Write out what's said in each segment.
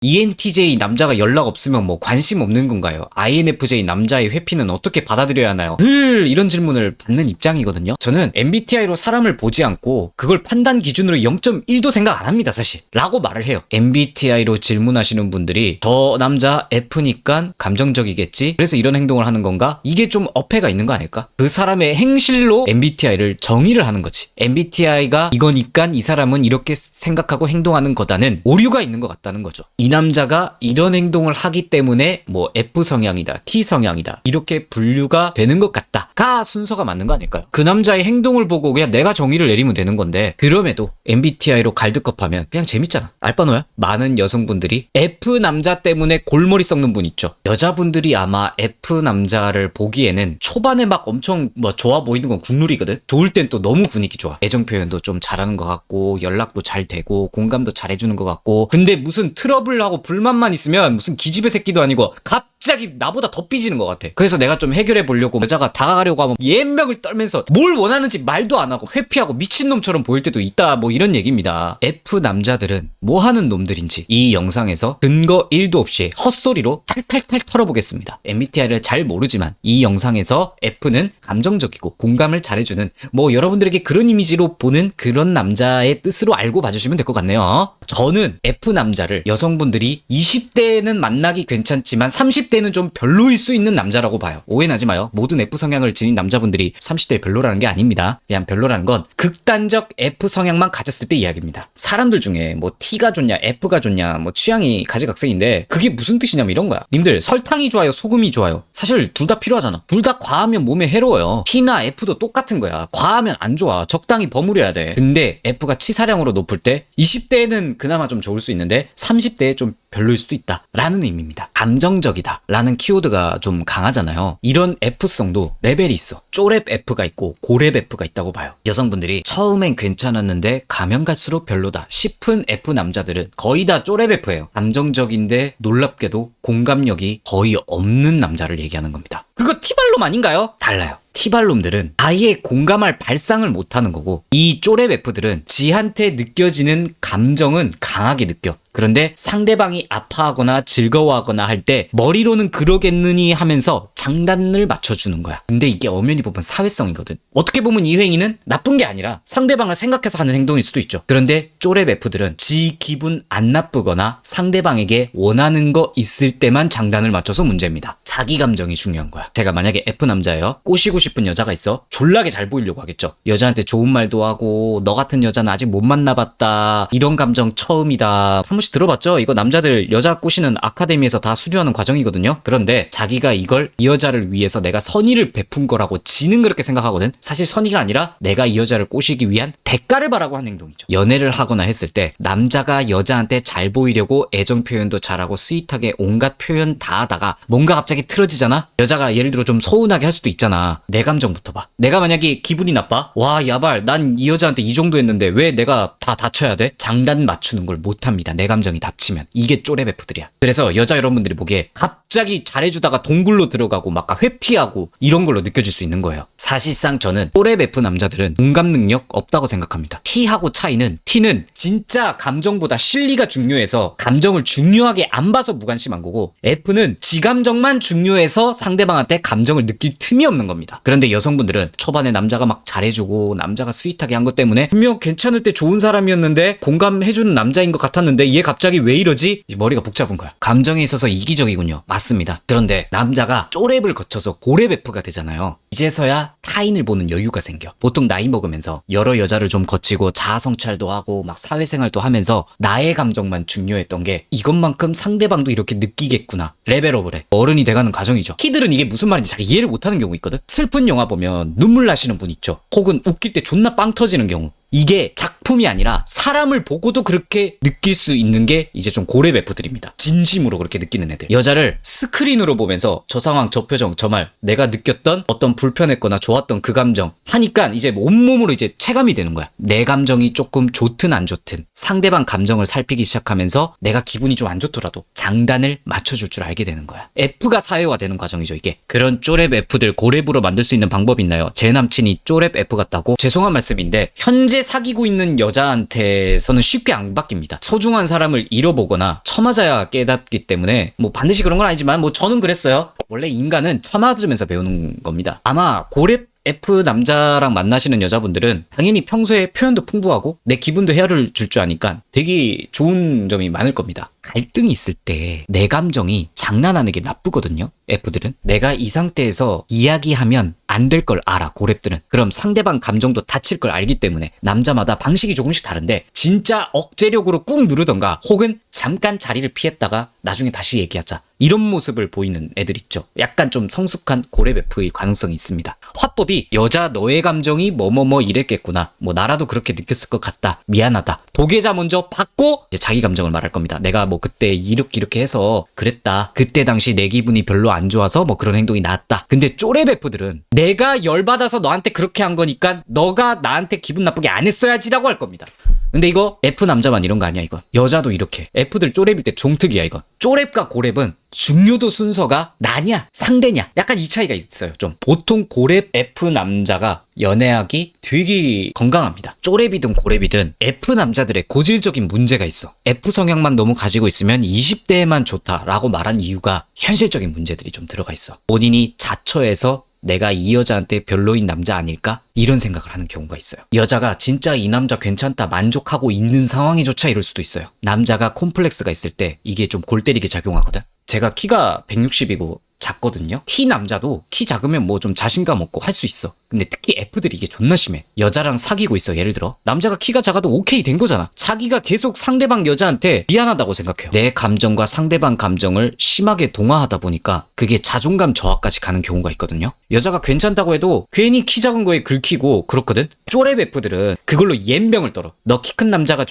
ENTJ 남자가 연락 없으면 뭐 관심 없는 건가요? INFJ 남자의 회피는 어떻게 받아들여야 하나요? 늘 이런 질문을 받는 입장이거든요. 저는 MBTI로 사람을 보지 않고 그걸 판단 기준으로 0.1도 생각 안 합니다, 사실. 라고 말을 해요. MBTI로 질문하시는 분들이 저 남자 F니까 감정적이겠지? 그래서 이런 행동을 하는 건가? 이게 좀 어폐가 있는 거 아닐까? 그 사람의 행실로 MBTI를 정의를 하는 거지. MBTI가 이거니까 이 사람은 이렇게 생각하고 행동하는 거다는 오류가 있는 것 같다는 거죠. 이 남자가 이런 행동을 하기 때문에 뭐 F 성향이다, T 성향이다 이렇게 분류가 되는 것 같다가 순서가 맞는 거 아닐까요? 그 남자의 행동을 보고 그냥 내가 정의를 내리면 되는 건데 그럼에도 MBTI로 갈등급하면 그냥 재밌잖아. 알바노야? 많은 여성분들이 F 남자 때문에 골머리 썩는 분 있죠. 여자분들이 아마 F 남자를 보기에는 초반에 막 엄청 뭐 좋아 보이는 건 국룰이거든. 좋을 땐 또 너무 분위기 좋아. 애정 표현도 좀 잘하는 것 같고 연락도 잘 되고 공감도 잘해주는 것 같고 근데 무슨 트러블하고 불만만 있으면 무슨 기집애 새끼도 아니고 갑자기 나보다 더 삐지는 것 같아. 그래서 내가 좀 해결해 보려고 여자가 다가가려고 하면 예명을 떨면서 뭘 원하는지 말도 안 하고 회피하고 미친놈처럼 보일 때도 있다 뭐 이런 얘기입니다. F 남자들은 뭐 하는 놈들인지 이 영상에서 근거 1도 없이 헛소리로 탈탈탈 털어보겠습니다. MBTI를 잘 모르지만 이 영상에서 F는 감정적이고 공감을 잘해주는 뭐 여러분들에게 그런 이미지로 보는 그런 남자의 뜻으로 알고 봐주시면 될 것 같네요. 저는 F 남자를 여성분들이 20대에는 만나기 괜찮지만 30대는 좀 별로일 수 있는 남자라고 봐요. 오해나지 마요. 모든 F 성향을 지닌 남자분들이 30대에 별로라는 게 아닙니다. 그냥 별로라는 건 극단적 F 성향만 가졌을 때 이야기입니다. 사람들 중에 뭐 T가 좋냐 F가 좋냐 뭐 취향이 가지각색인데 그게 무슨 뜻이냐면 이런 거야. 님들 설탕이 좋아요 소금이 좋아요? 사실 둘 다 필요하잖아. 둘 다 과하면 몸에 해로워요. T나 F도 똑같은 거야. 과하면 안 좋아. 적당히 버무려야 돼. 근데 F가 치사량으로 높을 때 20대에는 그나마 좀 좋을 수 있는데 30대에 좀 별로일 수도 있다 라는 의미입니다. 감정적이다 라는 키워드가 좀 강하잖아요. 이런 F성도 레벨이 있어. 쪼렙 F가 있고 고렙 F가 있다고 봐요. 여성분들이 처음엔 괜찮았는데 가면 갈수록 별로다 싶은 F 남자들은 거의 다 쪼렙 F예요. 감정적인데 놀랍게도 공감력이 거의 없는 남자를 얘기하는 겁니다. 그거 T발놈 아닌가요? 달라요. T발놈들은 아예 공감할 발상을 못하는 거고 이 쪼렙 F들은 지한테 느껴지는 감정은 강하게 느껴. 그런데 상대방이 아파하거나 즐거워하거나 할 때 머리로는 그러겠느니 하면서 장단을 맞춰주는 거야. 근데 이게 엄연히 보면 사회성이거든. 어떻게 보면 이 행위는 나쁜 게 아니라 상대방을 생각해서 하는 행동일 수도 있죠. 그런데 쪼렙 F들은 지 기분 안 나쁘거나 상대방에게 원하는 거 있을 때만 장단을 맞춰서 문제입니다. 자기 감정이 중요한 거야. 제가 만약에 F 남자예요. 꼬시고 싶은 여자가 있어. 졸라게 잘 보이려고 하겠죠. 여자한테 좋은 말도 하고 너 같은 여자는 아직 못 만나봤다. 이런 감정 처음이다. 한 번씩 들어봤죠? 이거 남자들 여자 꼬시는 아카데미에서 다 수료하는 과정이거든요. 그런데 자기가 이걸 이 여자를 위해서 내가 선의를 베푼 거라고 지는 그렇게 생각하거든. 사실 선의가 아니라 내가 이 여자를 꼬시기 위한 대가를 바라고 하는 행동이죠. 연애를 하거나 했을 때 남자가 여자한테 잘 보이려고 애정 표현도 잘하고 스윗하게 온갖 표현 다 하다가 뭔가 갑자기 틀어지잖아? 여자가 예를 들어 좀 서운하게 할 수도 있잖아. 내 감정부터 봐. 내가 만약에 기분이 나빠? 와 야발 난 이 여자한테 이 정도 했는데 왜 내가 다 다쳐야 돼? 장단 맞추는 걸 못합니다. 내 감정이 닥치면. 이게 쪼렙 F들이야. 그래서 여자 여러분들이 보기에 갑자기 잘해주다가 동굴로 들어가고 막 회피하고 이런 걸로 느껴질 수 있는 거예요. 사실상 저는 쪼렙 F 남자들은 공감 능력 없다고 생각합니다. T하고 차이는 T는 진짜 감정보다 실리가 중요해서 감정을 중요하게 안 봐서 무관심한 거고 F는 지 감정만 중요해서 상대방한테 감정을 느낄 틈이 없는 겁니다. 그런데 여성분들은 초반에 남자가 막 잘해주고 남자가 스윗하게 한 것 때문에 분명 괜찮을 때 좋은 사람이었는데 공감해주는 남자인 것 같았는데 얘 갑자기 왜 이러지? 머리가 복잡한 거야. 감정에 있어서 이기적이군요. 맞습니다. 그런데 남자가 쪼렙을 거쳐서 고렙 F가 되잖아요. 이제서야 타인을 보는 여유가 생겨. 보통 나이 먹으면서 여러 여자를 좀 거치고 자아성찰도 하고 막 사회생활도 하면서 나의 감정만 중요했던 게 이것만큼 상대방도 이렇게 느끼겠구나. 레벨업을 해. 어른이 돼가는 과정이죠. 키들은 이게 무슨 말인지 잘 이해를 못하는 경우 있거든. 슬픈 영화 보면 눈물 나시는 분 있죠. 혹은 웃길 때 존나 빵 터지는 경우. 이게 작품이 아니라 사람을 보고도 그렇게 느낄 수 있는 게 이제 좀 고렙 F들입니다. 진심으로 그렇게 느끼는 애들. 여자를 스크린으로 보면서 저 상황, 저 표정, 저 말, 내가 느꼈던 어떤 불편했거나 좋았던 그 감정 하니까 이제 온몸으로 이제 체감이 되는 거야. 내 감정이 조금 좋든 안 좋든 상대방 감정을 살피기 시작하면서 내가 기분이 좀 안 좋더라도 장단을 맞춰줄 줄 알게 되는 거야. F가 사회화되는 과정이죠, 이게. 그런 쪼렙 F들 고렙으로 만들 수 있는 방법이 있나요? 제 남친이 쪼렙 F 같다고? 죄송한 말씀인데 현재 사귀고 있는 여자한테서는 쉽게 안 바뀝니다. 소중한 사람을 잃어보거나 처맞아야 깨닫기 때문에 뭐 반드시 그런 건 아니지만 뭐 저는 그랬어요. 원래 인간은 처맞으면서 배우는 겁니다. 아마 고렙 F 남자랑 만나시는 여자분들은 당연히 평소에 표현도 풍부하고 내 기분도 헤아려 줄 줄 아니까 되게 좋은 점이 많을 겁니다. 갈등이 있을 때 내 감정이 장난하는 게 나쁘거든요. F들은 내가 이 상태에서 이야기하면 안 될 걸 알아. 고렙들은 그럼 상대방 감정도 다칠 걸 알기 때문에 남자마다 방식이 조금씩 다른데 진짜 억제력으로 꾹 누르던가 혹은 잠깐 자리를 피했다가 나중에 다시 얘기하자 이런 모습을 보이는 애들 있죠. 약간 좀 성숙한 고렙 F의 가능성이 있습니다. 화법이 여자 너의 감정이 뭐뭐뭐 이랬겠구나, 뭐 나라도 그렇게 느꼈을 것 같다, 미안하다, 도계자 먼저 받고 이제 자기 감정을 말할 겁니다. 내가 뭐 그때 이렇게 해서 그랬다, 그때 당시 내 기분이 별로 안 좋아서 뭐 그런 행동이 나왔다. 근데 쪼렙 F들은 내가 열받아서 너한테 그렇게 한 거니까 너가 나한테 기분 나쁘게 안 했어야지라고 할 겁니다. 근데 이거 F 남자만 이런 거 아니야. 이거 여자도 이렇게. F들 쪼렙일 때 종특이야. 이거 쪼렙과 고렙은 중요도 순서가 나냐 상대냐 약간 이 차이가 있어요. 좀 보통 고렙 F 남자가 연애하기 되게 건강합니다. 쪼렙이든 고렙이든 F 남자들의 고질적인 문제가 있어. F 성향만 너무 가지고 있으면 20대에만 좋다라고 말한 이유가 현실적인 문제들이 좀 들어가 있어. 본인이 자처해서 내가 이 여자한테 별로인 남자 아닐까? 이런 생각을 하는 경우가 있어요. 여자가 진짜 이 남자 괜찮다 만족하고 있는 상황이조차 이럴 수도 있어요. 남자가 콤플렉스가 있을 때 이게 좀 골 때리게 작용하거든. 제가 키가 160이고 작거든요. T 남자도 키 작으면 뭐 좀 자신감 없고 할 수 있어. 근데 특히 F들이 이게 존나 심해. 여자랑 사귀고 있어. 예를 들어 남자가 키가 작아도 오케이 된 거잖아. 자기가 계속 상대방 여자한테 미안하다고 생각해요. 내 감정과 상대방 감정을 심하게 동화하다 보니까 그게 자존감 저하까지 가는 경우가 있거든요. 여자가 괜찮다고 해도 괜히 키 작은 거에 긁히고 그렇거든. 쪼렙 F들은 그걸로 옌병을 떨어. 너 키 큰 남자가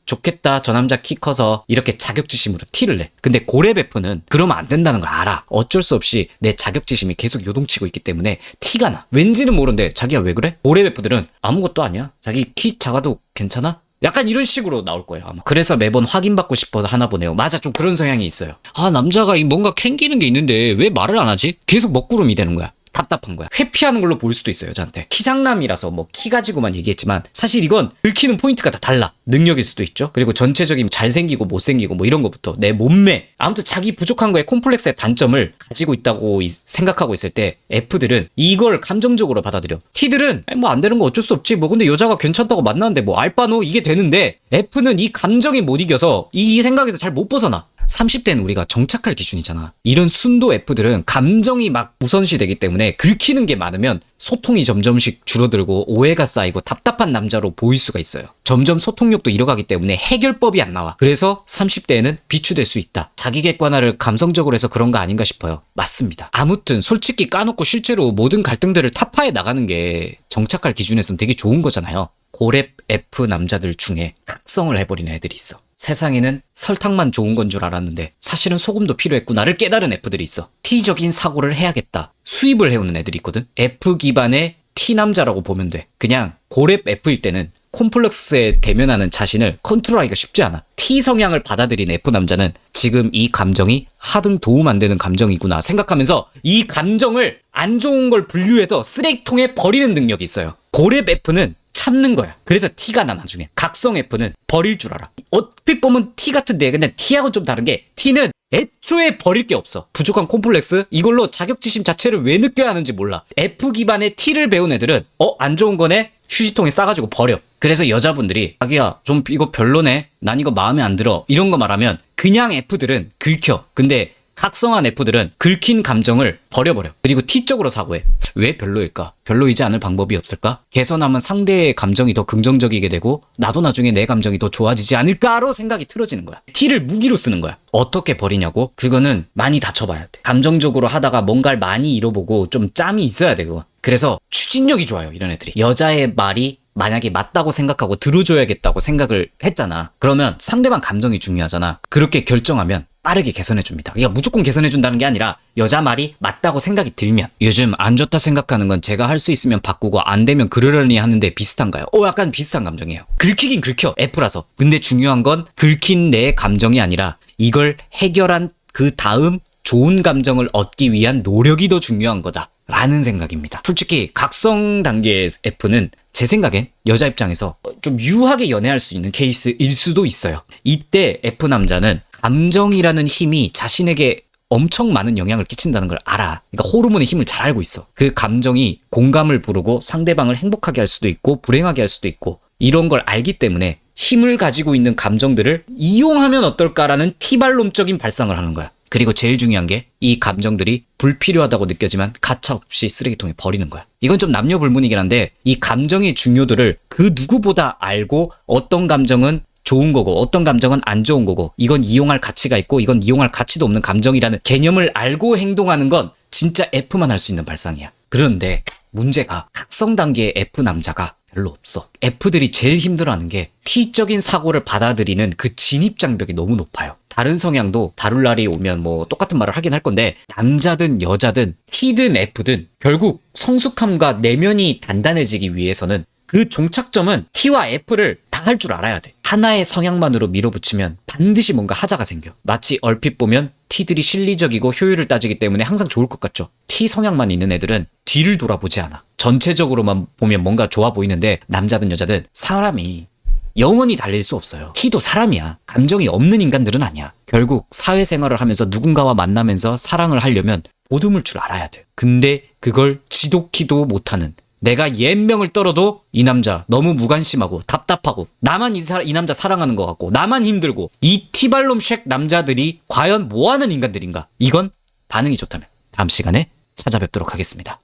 좋겠다, 저 남자 키 커서, 이렇게 자격지심으로 티를 내. 근데 고렙 F는 그러면 안 된다는 걸 알아. 어쩔 수 없이 내 자격지심이 계속 요동치고 있기 때문에 티가 나. 왠지는 모르는데 자기가 왜 그래? 고렙 F들은 아무것도 아니야, 자기 키 작아도 괜찮아? 약간 이런 식으로 나올 거예요 아마. 그래서 매번 확인받고 싶어서 하나 보네요. 맞아, 좀 그런 성향이 있어요. 아, 남자가 뭔가 캥기는 게 있는데 왜 말을 안 하지? 계속 먹구름이 되는 거야. 답답한 거야. 회피하는 걸로 보일 수도 있어요, 여자한테. 키장남이라서 뭐 키 가지고만 얘기했지만 사실 이건 긁히는 포인트가 다 달라. 능력일 수도 있죠. 그리고 전체적인 잘생기고 못생기고 뭐 이런 거부터 내 몸매, 아무튼 자기 부족한 거에 콤플렉스의 단점을 가지고 있다고 생각하고 있을 때 F들은 이걸 감정적으로 받아들여. T들은 뭐 안 되는 거 어쩔 수 없지, 뭐 근데 여자가 괜찮다고 만났는데 뭐 알바노 이게 되는데, F는 이 감정이 못 이겨서 이 생각에서 잘 못 벗어나. 30대는 우리가 정착할 기준이잖아. 이런 순도 F들은 감정이 막 우선시되기 때문에 긁히는 게 많으면 소통이 점점씩 줄어들고 오해가 쌓이고 답답한 남자로 보일 수가 있어요. 점점 소통력도 잃어가기 때문에 해결법이 안 나와. 그래서 30대에는 비추될 수 있다. 자기 객관화를 감성적으로 해서 그런 거 아닌가 싶어요. 맞습니다. 아무튼 솔직히 까놓고 실제로 모든 갈등들을 타파해 나가는 게 정착할 기준에서는 되게 좋은 거잖아요. 고렙 F 남자들 중에 각성을 해버리는 애들이 있어. 세상에는 설탕만 좋은 건 줄 알았는데 사실은 소금도 필요했구나를 깨달은 F들이 있어. T적인 사고를 해야겠다, 수입을 해오는 애들이 있거든. F 기반의 T 남자라고 보면 돼. 그냥 고렙 F일 때는 콤플렉스에 대면하는 자신을 컨트롤하기가 쉽지 않아. T 성향을 받아들인 F 남자는 지금 이 감정이 하등 도움 안 되는 감정이구나 생각하면서 이 감정을 안 좋은 걸 분류해서 쓰레기통에 버리는 능력이 있어요. 고렙 F는 참는 거야. 그래서 T가 나 나중에. 각성 F는 버릴 줄 알아. 어필 보면 T 같은데 근데 T하고는 좀 다른 게 T는 애초에 버릴 게 없어. 부족한 콤플렉스 이걸로 자격지심 자체를 왜 느껴야 하는지 몰라. F 기반의 T를 배운 애들은 안 좋은 거네 휴지통에 싸가지고 버려. 그래서 여자분들이 자기야 좀 이거 별로네, 난 이거 마음에 안 들어, 이런 거 말하면 그냥 F들은 긁혀. 근데 각성한 F들은 긁힌 감정을 버려버려. 그리고 T적으로 사고해. 왜 별로일까? 별로이지 않을 방법이 없을까? 개선하면 상대의 감정이 더 긍정적이게 되고 나도 나중에 내 감정이 더 좋아지지 않을까로 생각이 틀어지는 거야. T를 무기로 쓰는 거야. 어떻게 버리냐고? 그거는 많이 다쳐봐야 돼. 감정적으로 하다가 뭔가를 많이 잃어보고 좀 짬이 있어야 돼, 그거. 그래서 추진력이 좋아요, 이런 애들이. 여자의 말이 만약에 맞다고 생각하고 들어줘야겠다고 생각을 했잖아. 그러면 상대방 감정이 중요하잖아. 그렇게 결정하면 빠르게 개선해줍니다. 그러니까 무조건 개선해준다는 게 아니라 여자 말이 맞다고 생각이 들면. 요즘 안 좋다 생각하는 건 제가 할 수 있으면 바꾸고 안 되면 그러려니 하는데 비슷한가요? 약간 비슷한 감정이에요. 긁히긴 긁혀, F라서. 근데 중요한 건 긁힌 내 감정이 아니라 이걸 해결한 그 다음 좋은 감정을 얻기 위한 노력이 더 중요한 거다 라는 생각입니다. 솔직히 각성 단계의 F는 제 생각엔 여자 입장에서 좀 유하게 연애할 수 있는 케이스일 수도 있어요. 이때 F 남자는 감정이라는 힘이 자신에게 엄청 많은 영향을 끼친다는 걸 알아. 그러니까 호르몬의 힘을 잘 알고 있어. 그 감정이 공감을 부르고 상대방을 행복하게 할 수도 있고 불행하게 할 수도 있고 이런 걸 알기 때문에 힘을 가지고 있는 감정들을 이용하면 어떨까라는 티발론적인 발상을 하는 거야. 그리고 제일 중요한 게 이 감정들이 불필요하다고 느껴지면 가차없이 쓰레기통에 버리는 거야. 이건 좀 남녀 불문이긴 한데 이 감정의 중요도를 그 누구보다 알고 어떤 감정은 좋은 거고 어떤 감정은 안 좋은 거고 이건 이용할 가치가 있고 이건 이용할 가치도 없는 감정이라는 개념을 알고 행동하는 건 진짜 F만 할 수 있는 발상이야. 그런데 문제가 각성 단계의 F 남자가 별로 없어. F들이 제일 힘들어하는 게 T적인 사고를 받아들이는 그 진입장벽이 너무 높아요. 다른 성향도 다룰 날이 오면 뭐 똑같은 말을 하긴 할 건데 남자든 여자든 T든 F든 결국 성숙함과 내면이 단단해지기 위해서는 그 종착점은 T와 F를 다 할 줄 알아야 돼. 하나의 성향만으로 밀어붙이면 반드시 뭔가 하자가 생겨. 마치 얼핏 보면 T들이 실리적이고 효율을 따지기 때문에 항상 좋을 것 같죠. T 성향만 있는 애들은 뒤를 돌아보지 않아. 전체적으로만 보면 뭔가 좋아 보이는데 남자든 여자든 사람이 영원히 달릴 수 없어요. T도 사람이야. 감정이 없는 인간들은 아니야. 결국 사회생활을 하면서 누군가와 만나면서 사랑을 하려면 보듬을 줄 알아야 돼. 근데 그걸 지독히도 못하는 내가 옛명을 떨어도 이 남자 너무 무관심하고 답답하고 나만 이 남자 사랑하는 것 같고 나만 힘들고 이 티발롬 쉑 남자들이 과연 뭐하는 인간들인가? 이건 반응이 좋다면 다음 시간에 찾아뵙도록 하겠습니다.